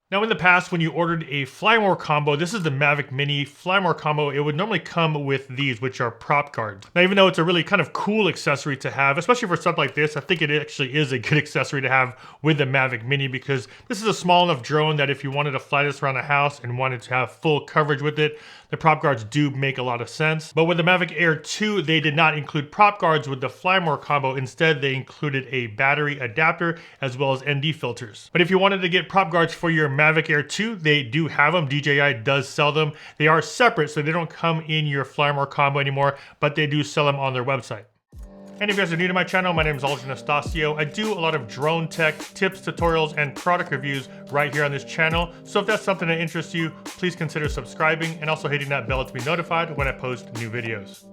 Now in the past, when you ordered a Fly More combo, this is the Mavic Mini Fly More combo, it would normally come with these, which are prop guards. Now even though it's a really kind of cool accessory to have, especially for stuff like this, I think it actually is a good accessory to have with the Mavic Mini, because this is a small enough drone that if you wanted to fly this around the house and wanted to have full coverage with it, the prop guards do make a lot of sense. But with the Mavic Air 2, they did not include prop guards with the Fly More combo. Instead, they included a battery adapter as well as ND filters. But if you wanted to get prop guards for your Mavic Air 2, they do have them. DJI does sell them. They are separate, so they don't come in your Fly More combo anymore, but they do sell them on their website. And if you guys are new to my channel, my name is Anastasio. I do a lot of drone tech tips, tutorials, and product reviews right here on this channel. So if that's something that interests you, please consider subscribing and also hitting that bell to be notified when I post new videos.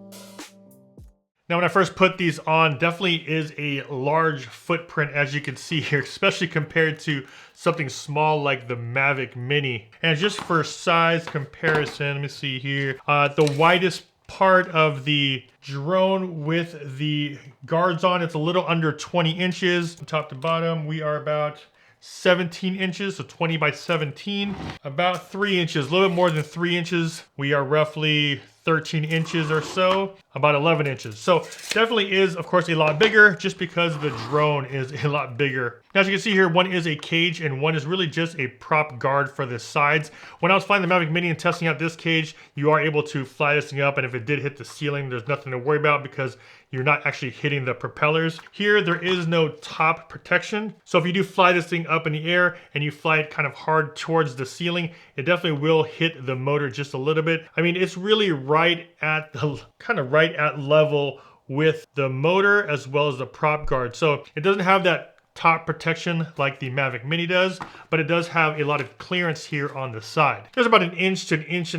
Now, when I first put these on, definitely is a large footprint, as you can see here, especially compared to something small like the Mavic Mini. And just for size comparison, let me see here. The widest part of the drone with the guards on, it's a little under 20 inches. From top to bottom, we are about 17 inches, so 20 by 17. About 3 inches, a little bit more than 3 inches. We are roughly 13 inches or so, about 11 inches. So definitely is, of course, a lot bigger just because the drone is a lot bigger. Now, as you can see here, one is a cage and one is really just a prop guard for the sides. When I was flying the Mavic Mini and testing out this cage, you are able to fly this thing up, and if it did hit the ceiling, there's nothing to worry about because you're not actually hitting the propellers. Here, there is no top protection. So if you do fly this thing up in the air and you fly it kind of hard towards the ceiling, it definitely will hit the motor just a little bit. I mean, it's really right at the right at level with the motor as well as the prop guard. So it doesn't have that top protection like the Mavic Mini does, but it does have a lot of clearance here on the side. There's about 1 inch to 1.5 inches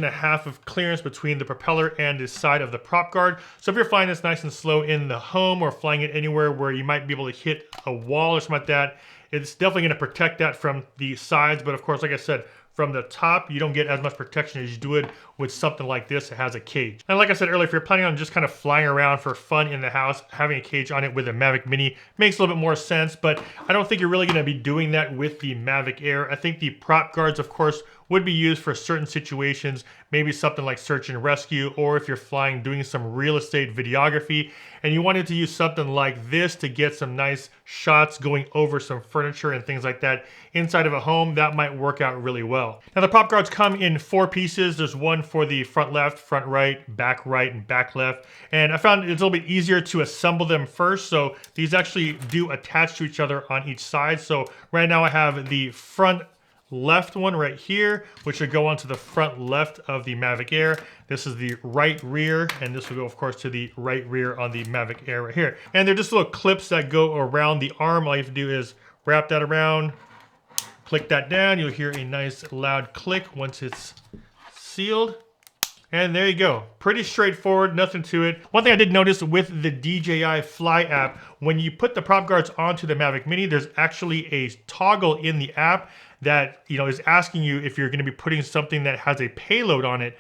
of clearance between the propeller and the side of the prop guard. So if you're flying this nice and slow in the home or flying it anywhere where you might be able to hit a wall or something like that, it's definitely going to protect that from the sides. But of course, like I said, from the top, you don't get as much protection as you do it with something like this that has a cage. And like I said earlier, if you're planning on just kind of flying around for fun in the house, having a cage on it with a Mavic Mini makes a little bit more sense, but I don't think you're really gonna be doing that with the Mavic Air. I think the prop guards, of course, would be used for certain situations, maybe something like search and rescue, or if you're flying doing some real estate videography and you wanted to use something like this to get some nice shots going over some furniture and things like that inside of a home, that might work out really well. Now the prop guards come in 4 pieces. There's one for the front left, front right, and back left. And I found it's a little bit easier to assemble them first. So these actually do attach to each other on each side. So right now I have the front left one right here, which would go onto the front left of the Mavic Air. This is the right rear, and this will go, of course, to the right rear on the Mavic Air right here. And they're just little clips that go around the arm. All you have to do is wrap that around, click that down. You'll hear a nice loud click once it's sealed. And there you go. Pretty straightforward, nothing to it. One thing I did notice with the DJI Fly app, when you put the prop guards onto the Mavic Mini, there's actually a toggle in the app that is asking you if you're going to be putting something that has a payload on it.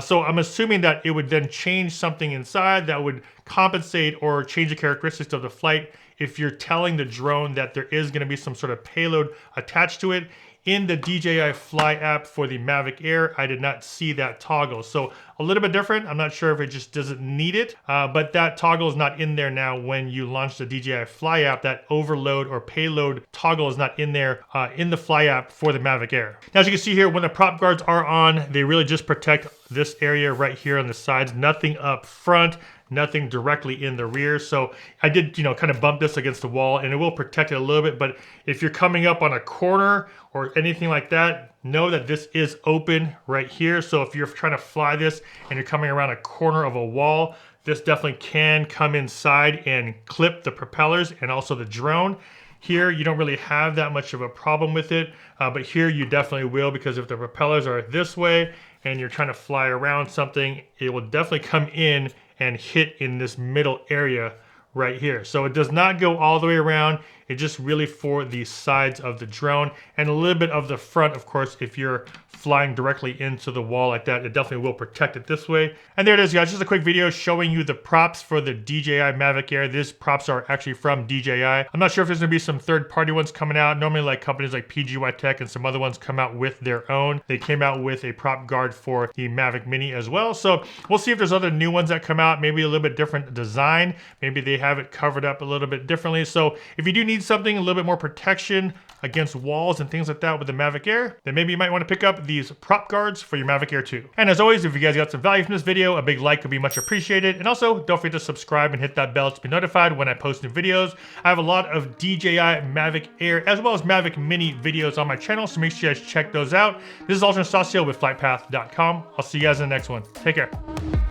So I'm assuming that it would then change something inside that would compensate or change the characteristics of the flight if you're telling the drone that there is going to be some sort of payload attached to it. In the DJI Fly app for the Mavic Air, I did not see that toggle. So a little bit different. I'm not sure if it just doesn't need it, but that toggle is not in there now when you launch the DJI Fly app. That overload or payload toggle is not in there in the Fly app for the Mavic Air. Now, as you can see here, when the prop guards are on, they really just protect this area right here on the sides, nothing up front, nothing directly in the rear. So I did, kind of bump this against the wall, and it will protect it a little bit. But if you're coming up on a corner or anything like that, know that this is open right here. So if you're trying to fly this and you're coming around a corner of a wall, this definitely can come inside and clip the propellers and also the drone. Here, you don't really have that much of a problem with it, but here you definitely will, because if the propellers are this way and you're trying to fly around something, it will definitely come in and hit in this middle area right here. So it does not go all the way around. It's just really for the sides of the drone and a little bit of the front, of course, if you're flying directly into the wall like that, it definitely will protect it this way. And there it is, guys. Just a quick video showing you the props for the DJI Mavic Air. These props are actually from DJI. I'm not sure if there's gonna be some third-party ones coming out. Normally, like companies like PGY Tech and some other ones come out with their own. They came out with a prop guard for the Mavic Mini as well. So we'll see if there's other new ones that come out, maybe a little bit different design. Maybe they have it covered up a little bit differently. So if you do need something, a little bit more protection against walls and things like that with the Mavic Air, then maybe you might want to pick up these prop guards for your Mavic Air 2. And as always, if you guys got some value from this video, a big like would be much appreciated. And also, don't forget to subscribe and hit that bell to be notified when I post new videos. I have a lot of DJI Mavic Air as well as Mavic Mini videos on my channel, so make sure you guys check those out. This is Alton Stacio with FlytPath.com. I'll see you guys in the next one. Take care.